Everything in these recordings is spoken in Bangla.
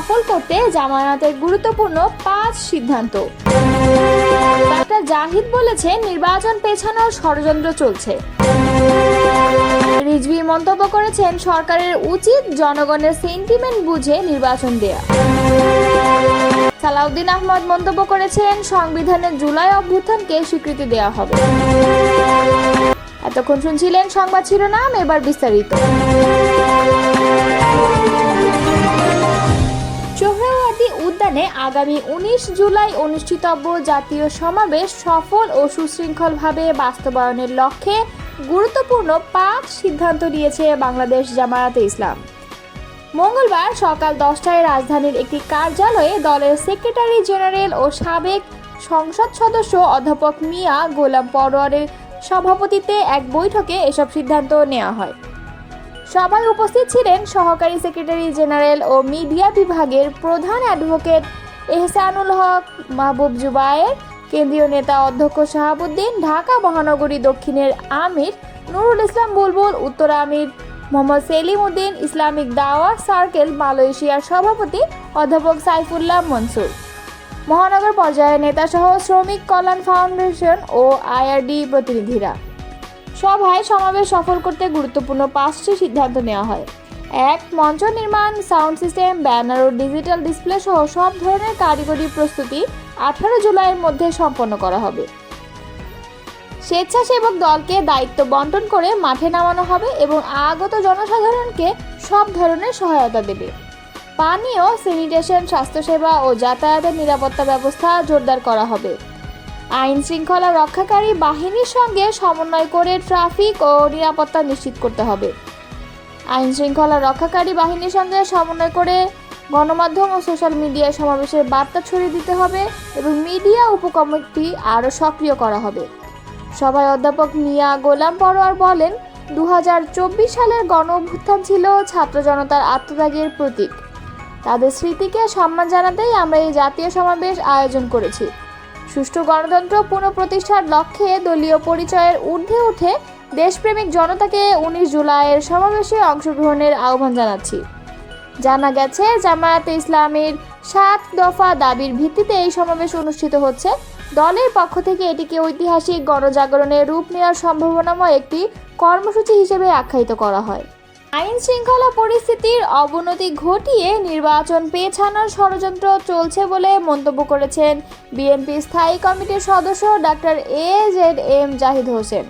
সফল করতে জামায়াতের গুরুত্বপূর্ণ 5 সিদ্ধান্ত। ডাক্তার জাহিদ বলেছেন, নির্বাচন পেছানোর ষড়যন্ত্র চলছে। রিজভী মন্তব্য করেছেন, সরকারের উচিত জনগণের সেন্টিমেন্ট বুঝে নির্বাচন দেয়া। সালাউদ্দিন আহমদ মন্তব্য করেছেন, সংবিধানের জুলাই অভ্যুত্থানকে স্বীকৃতি দেওয়া হবে। এতক্ষণ শুনছিলেন সংবাদ শিরোনাম, এবার বিস্তারিত। সোহরাওয়ার্দী উদ্যানে আগামী 19 জুলাই অনুষ্ঠিতব্য জাতীয় সমাবেশ সফল ও সুশৃঙ্খলভাবে বাস্তবায়নের লক্ষ্যে গুরুত্বপূর্ণ 5 সিদ্ধান্ত নিয়েছে বাংলাদেশ জামায়াতে ইসলাম। মঙ্গলবার সকাল 10টায় রাজধানীর একটি কার্যালয়ে দলের সেক্রেটারি জেনারেল ও সাবেক সংসদ সদস্য অধ্যাপক মিয়া গোলাম পরোয়ারের সভাপতিত্বে এক বৈঠকে এসব সিদ্ধান্ত নেওয়া হয়। সভায় উপস্থিত ছিলেন সহকারী সেক্রেটারি জেনারেল ও মিডিয়া বিভাগের প্রধান অ্যাডভোকেট এহসানুল হক মাহবুব জুবায়ের, কেন্দ্রীয় নেতা অধ্যক্ষ শাহাবুদ্দিন, ঢাকা মহানগরী দক্ষিণের আমির নুরুল ইসলাম বুলবুল, উত্তর আমির মোহাম্মদ সেলিম উদ্দিন, ইসলামিক দাওয়া সার্কেল মালয়েশিয়ার সভাপতি অধ্যাপক সাইফুল্লাহ মনসুর, মহানগর পর্যায়ের নেতাসহ শ্রমিক কল্যাণ ফাউন্ডেশন ও আইআরডি প্রতিনিধিরা। সভায় সমাবেশ সফল করতে গুরুত্বপূর্ণ 5টি সিদ্ধান্ত নেওয়া হয়। 1. মঞ্চ নির্মাণ, সাউন্ড সিস্টেম, ব্যানার ও ডিজিটাল ডিসপ্লে সহ সব ধরনের কারিগরি প্রস্তুতি 18 জুলাইয়ের মধ্যে সম্পন্ন করা হবে। স্বেচ্ছাসেবক দলকে দায়িত্ব বন্টন করে মাঠে নামানো হবে এবং আগত জনসাধারণকে সব ধরনের সহায়তা দেবে। পানীয়, স্যানিটেশন, স্বাস্থ্যসেবা ও যাতায়াতের নিরাপত্তা ব্যবস্থা জোরদার করা হবে। আইন শৃঙ্খলা রক্ষাকারী বাহিনীর সঙ্গে সমন্বয় করে ট্রাফিক ও নিরাপত্তা নিশ্চিত করতে হবে। আইন শৃঙ্খলা রক্ষাকারী বাহিনীর সঙ্গে সমন্বয় করে গণমাধ্যম ও সোশ্যাল মিডিয়ায় সমাবেশের বার্তা ছড়িয়ে দিতে হবে এবং মিডিয়া উপকমিটি আরও সক্রিয় করা হবে। সভায় অধ্যাপক মিয়া গোলাম পরোয়ার বলেন, 2024 সালের গণ অভ্যুত্থান ছিল ছাত্র জনতার আত্মত্যাগের প্রতীক। তাদের স্মৃতিকে সম্মান জানাতেই আমরা এই জাতীয় সমাবেশ আয়োজন করেছি। সুষ্ঠু গণতন্ত্র পুনঃপ্রতিষ্ঠার লক্ষ্যে দলীয় পরিচয়ের ঊর্ধ্বে উঠে দেশপ্রেমিক জনতাকে 19 জুলাইয়ের সমাবেশে অংশগ্রহণের আহ্বান জানাচ্ছি। জানা গেছে, জামায়াতে ইসলামের 7 দফা দাবির ভিত্তিতে এই সমাবেশ অনুষ্ঠিত হচ্ছে। দলের পক্ষ থেকে এটিকে ঐতিহাসিক গণজাগরণের রূপ নেওয়ার সম্ভাবনাময় একটি কর্মসূচি হিসেবে আখ্যায়িত করা হয়। আইন শৃঙ্খলা পরিস্থিতির অবনতি ঘটিয়ে নির্বাচন পেছানোর ষড়যন্ত্র চলছে বলে মন্তব্য করেছেন বিএনপি স্থায়ী কমিটির সদস্য ডাক্তার AZM জাহিদ হোসেন।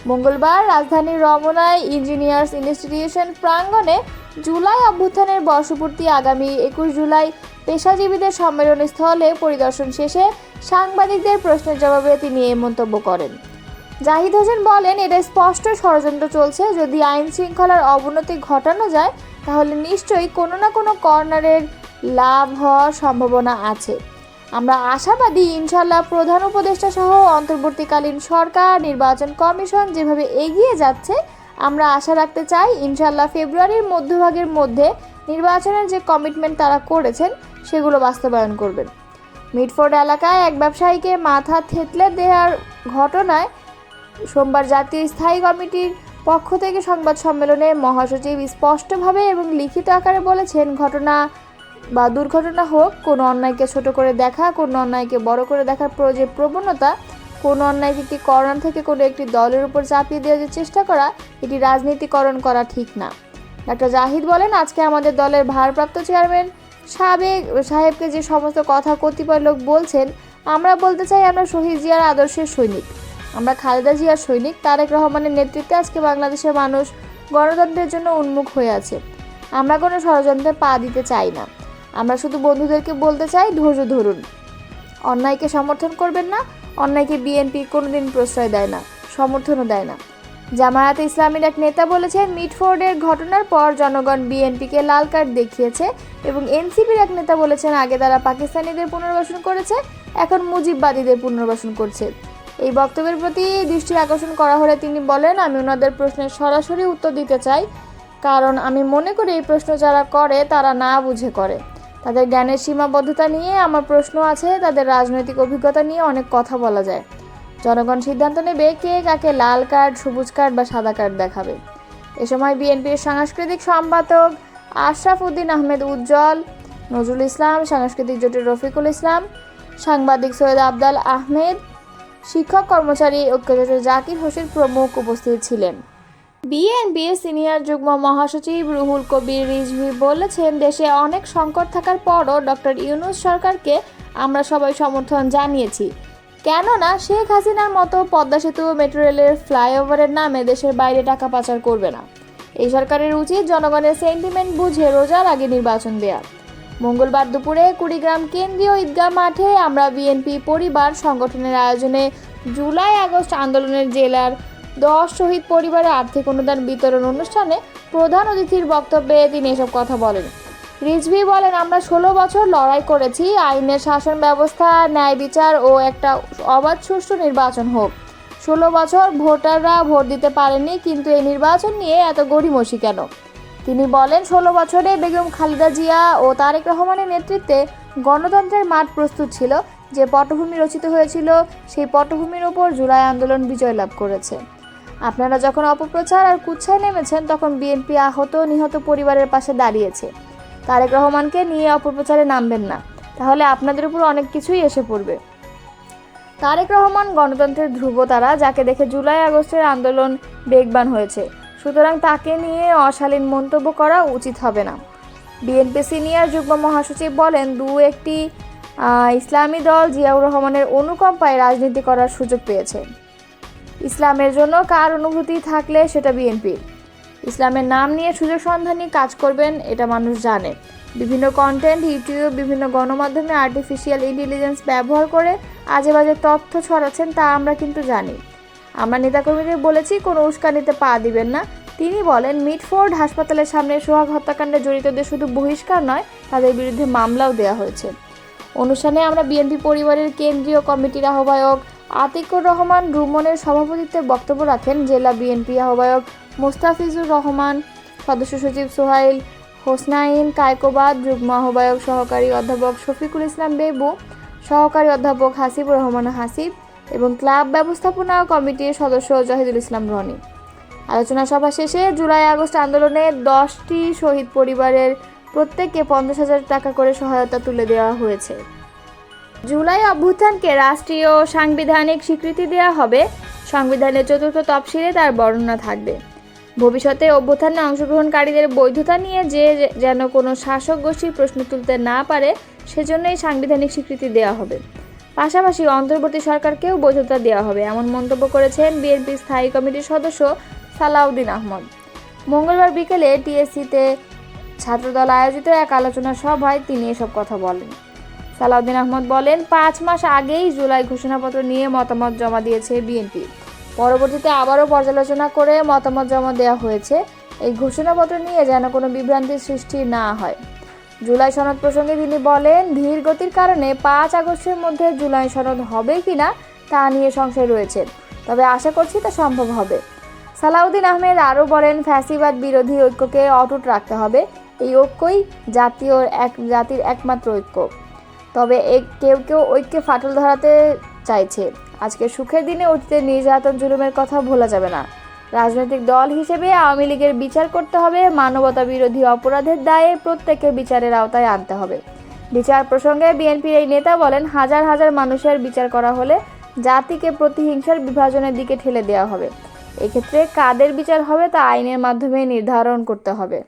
মঙ্গলবার রাজধানীর রমনায় ইঞ্জিনিয়ার্স ইনস্টিটিউশন প্রাঙ্গণে জুলাই অভ্যুত্থানের বর্ষপূর্তি আগামী 21 জুলাই পেশাজীবীদের সম্মেলন স্থলে পরিদর্শন শেষে সাংবাদিকদের প্রশ্নের জবাবে তিনি এই মন্তব্য করেন। জাহিদ হোসেন বলেন, এটা স্পষ্ট ষড়যন্ত্র চলছে। যদি আইন শৃঙ্খলার অবনতি ঘটানো যায় তাহলে নিশ্চয়ই কোনো না কোনো কর্নারের লাভ হওয়ার সম্ভাবনা আছে। আমরা আশাবাদী, ইনশাল্লাহ প্রধান উপদেষ্টা সহ অন্তর্বর্তীকালীন সরকার, নির্বাচন কমিশন যেভাবে এগিয়ে যাচ্ছে, আমরা আশা রাখতে চাই ইনশাল্লাহ ফেব্রুয়ারির মধ্যভাগের মধ্যে নির্বাচনের যে কমিটমেন্ট তারা করেছেন সেগুলো বাস্তবায়ন করবেন। মিটফোর্ড এলাকায় এক ব্যবসায়ীকে মাথা থেতলে দেওয়ার ঘটনায় সোমবার জাতীয় স্থায়ী কমিটির পক্ষ থেকে সংবাদ সম্মেলনে মহাসচিব স্পষ্টভাবে এবং লিখিত আকারে বলেছেন, ঘটনা বা দুর্ঘটনা হোক, কোনো অন্যায়কে ছোট করে দেখা, কোনো অন্যায়কে বড় করে দেখার যে প্রবণতা, কোনো অন্যায়কে একটি কর্নার থেকে কোনো একটি দলের উপর চাপিয়ে দেওয়ার যে চেষ্টা করা, এটি রাজনীতিকরণ করা ঠিক না। ডাক্তার জাহিদ বলেন, আজকে আমাদের দলের ভারপ্রাপ্ত চেয়ারম্যান সাহেবকে যে সমস্ত কথা কতিপয় লোক বলছেন, আমরা বলতে চাই আমরা শহীদ জিয়ার আদর্শের সৈনিক, আমরা খালেদা জিয়ার সৈনিক। তারেক রহমানের নেতৃত্বে আজকে বাংলাদেশের মানুষ গণতন্ত্রের জন্য উন্মুখ হয়ে আছে। আমরা কোনো ষড়যন্ত্রে পা দিতে চাই না। আমরা শুধু বন্ধুদেরকে বলতে চাই, ধৈর্য ধরুন, অন্যায়কে সমর্থন করবেন না। অন্যায়কে বিএনপি কোনোদিন প্রশ্রয় দেয় না, সমর্থনও দেয় না। জামায়াতে ইসলামীর এক নেতা বলেছেন, মিটফোর্ডের ঘটনার পর জনগণ বিএনপিকে লাল কার্ড দেখিয়েছে এবং এনসিপির এক নেতা বলেছেন, আগে তারা পাকিস্তানিদের পুনর্বাসন করেছে, এখন মুজিববাদীদের পুনর্বাসন করছে। এই বক্তব্যের প্রতি দৃষ্টি আকর্ষণ করা হলে তিনি বলেন, আমি ওনাদের প্রশ্নের সরাসরি উত্তর দিতে চাই, কারণ আমি মনে করি এই প্রশ্ন যারা করে তারা না বুঝে করে। তাদের জ্ঞানের সীমাবদ্ধতা নিয়ে আমার প্রশ্ন আছে, তাদের রাজনৈতিক অভিজ্ঞতা নিয়ে অনেক কথা বলা যায়। জনগণ সিদ্ধান্ত নেবে কে কাকে লাল কার্ড, সবুজ কার্ড বা সাদা কার্ড দেখাবে। এ সময় বিএনপির সাংস্কৃতিক সম্পাদক আশরাফ উদ্দিন আহমেদ উজ্জ্বল, নজরুল ইসলাম, সাংস্কৃতিক জোটের রফিকুল ইসলাম, সাংবাদিক সৈয়দ আবদাল আহমেদ, শিক্ষক কর্মচারী ঐক্যজোটের জাকির হোসেন প্রমুখ উপস্থিত ছিলেন। বিএনপির সিনিয়র যুগ্ম মহাসচিব রুহুল কবির রিজভী বলেছেন, দেশে অনেক সংকট থাকার পরও ডক্টর ইউনূস সরকারকে আমরা সবাই সমর্থন জানিয়েছি। কেননা শেখ হাসিনার মতো পদ্মা সেতু, মেট্রো রেলের ফ্লাইওভারের নামে দেশের বাইরে টাকা পাচার করবে না। এই সরকারের উচিত জনগণের সেন্টিমেন্ট বুঝে রোজার আগে নির্বাচন দেয়া। মঙ্গলবার দুপুরে কুড়িগ্রাম কেন্দ্রীয় ঈদগাহ মাঠে আমরা বিএনপি পরিবার সংগঠনের আয়োজনে জুলাই আগস্ট আন্দোলনের জেলার 10 শহীদ পরিবারের আর্থিক অনুদান বিতরণ অনুষ্ঠানে প্রধান অতিথির বক্তব্যে তিনি এসব কথা বলেন। রিজভী বলেন, আমরা 16 বছর লড়াই করেছি আইনের শাসন ব্যবস্থা, ন্যায় বিচার ও একটা অবাধ সুষ্ঠু নির্বাচন হোক। 16 বছর ভোটাররা ভোট দিতে পারেনি, কিন্তু এই নির্বাচন নিয়ে এত গড়িমসি কেন? তিনি বলেন, 16 বছরে বেগম খালেদা জিয়া ও তারেক রহমানের নেতৃত্বে গণতন্ত্রের মাঠ প্রস্তুত ছিল। যে পটভূমি রচিত হয়েছিল সেই পটভূমির ওপর জুলাই আন্দোলন বিজয় লাভ করেছে। আপনারা যখন অপপ্রচার আর কুৎসায় নেমেছেন তখন বিএনপি আহত নিহত পরিবারের পাশে দাঁড়িয়েছে। তারেক রহমানকে নিয়ে অপপ্রচারে নামবেন না, তাহলে আপনাদের উপর অনেক কিছুই এসে পড়বে। তারেক রহমান গণতন্ত্রের ধ্রুবতারা, যাকে দেখে জুলাই আগস্টের আন্দোলন বেগবান হয়েছে। সুতরাং তাকে নিয়ে অশালীন মন্তব্য করা উচিত হবে না। বিএনপি সিনিয়র যুগ্ম মহাসচিব বলেন, একটি ইসলামী দল জিয়াউর রহমানের অনুকম্পায় রাজনীতি করার সুযোগ পেয়েছে। ইসলামের জন্য কার অনুভূতি থাকলে সেটা বিএনপির। ইসলামের নাম নিয়ে সুযোগ সন্ধানী কাজ করবেন, এটা মানুষ জানে। বিভিন্ন কন্টেন্ট, ইউটিউব, বিভিন্ন গণমাধ্যমে আর্টিফিশিয়াল ইন্টেলিজেন্স ব্যবহার করে আজে বাজে তথ্য ছড়াচ্ছেন, তা আমরা কিন্তু জানি। আমরা নেতাকর্মীদের বলেছি কোনো উস্কানিতে পা দিবেন না। তিনি বলেন, মিটফোর্ড হাসপাতালের সামনে সোহাগ হত্যাকাণ্ডে জড়িতদের শুধু বহিষ্কার নয়, তাদের বিরুদ্ধে মামলাও দেওয়া হয়েছে। অনুষ্ঠানে আমরা বিএনপি পরিবারের কেন্দ্রীয় কমিটির আহ্বায়ক আতিকুর রহমান রুমনের সভাপতিত্বে বক্তব্য রাখেন জেলা বিএনপি আহ্বায়ক মোস্তাফিজুর রহমান, সদস্য সচিব সোহাইল হোসনাইন কায়কোবাদ, যুগ্ম আহ্বায়ক সহকারী অধ্যাপক শফিকুল ইসলাম বেবু, সহকারী অধ্যাপক হাসিবুর রহমান হাসিব এবং ক্লাব ব্যবস্থাপনা কমিটির সদস্য জাহিদুল ইসলাম রনি। আলোচনা সভা শেষে জুলাই আগস্ট আন্দোলনে 10টি শহীদ পরিবারের প্রত্যেককে 50,000 টাকা করে সহায়তা তুলে দেওয়া হয়েছে। জুলাই অভ্যুত্থানকে রাষ্ট্রীয় সাংবিধানিক স্বীকৃতি দেওয়া হবে। সংবিধানের 4র্থ তফসিলে তার বর্ণনা থাকবে। ভবিষ্যতে অভ্যুত্থানে অংশগ্রহণকারীদের বৈধতা নিয়ে যেন কোনো শাসক গোষ্ঠীর প্রশ্ন তুলতে না পারে, সেজন্যই সাংবিধানিক স্বীকৃতি দেওয়া হবে। পাশাপাশি অন্তর্বর্তী সরকারকেও বৈধতা দেওয়া হবে, এমন মন্তব্য করেছেন বিএনপি স্থায়ী কমিটির সদস্য সালাউদ্দিন আহমদ। মঙ্গলবার বিকেলে টিএসসিতে ছাত্রদল আয়োজিত এক আলোচনা সভায় তিনি এসব কথা বলেন। সালাউদ্দিন আহমদ বলেন, 5 মাস আগেই জুলাই ঘোষণাপত্র নিয়ে মতামত জমা দিয়েছে বিএনপি। পরবর্তীতে আবারও পর্যালোচনা করে মতামত জমা দেওয়া হয়েছে। এই ঘোষণাপত্র নিয়ে যেন কোনো বিভ্রান্তির সৃষ্টি না হয়। জুলাই সনদ প্রসঙ্গে তিনি বলেন, ধীর গতির কারণে 5 আগস্টের মধ্যে জুলাই সনদ হবে কিনা তা নিয়ে সংশয় রয়েছে, তবে আশা করছি তা সম্ভব হবে। সালাউদ্দিন আহমেদ আরও বলেন, ফ্যাসিবাদ বিরোধী ঐক্যকে অটুট রাখতে হবে। এই ঐক্যই জাতির একমাত্র ঐক্য। তবে কেউ ঐক্যে ফাটল ধরাতে চাইছে। আজকে সুখের দিনে অতীতের নির্যাতন জুলুমের কথা ভোলা যাবে না। রাজনৈতিক দল হিসেবে আওয়ামী লীগের বিচার করতে হবে। মানবতা বিরোধী অপরাধের দায়ে প্রত্যেককে বিচারের আওতায় আনতে হবে। বিচার প্রসঙ্গে বিএনপির এই নেতা বলেন, হাজার হাজার মানুষের বিচার করা হলে জাতিকে প্রতিহিংসার বিভাজনের দিকে ঠেলে দেওয়া হবে। এক্ষেত্রে কাদের বিচার হবে তা আইনের মাধ্যমে নির্ধারণ করতে হবে।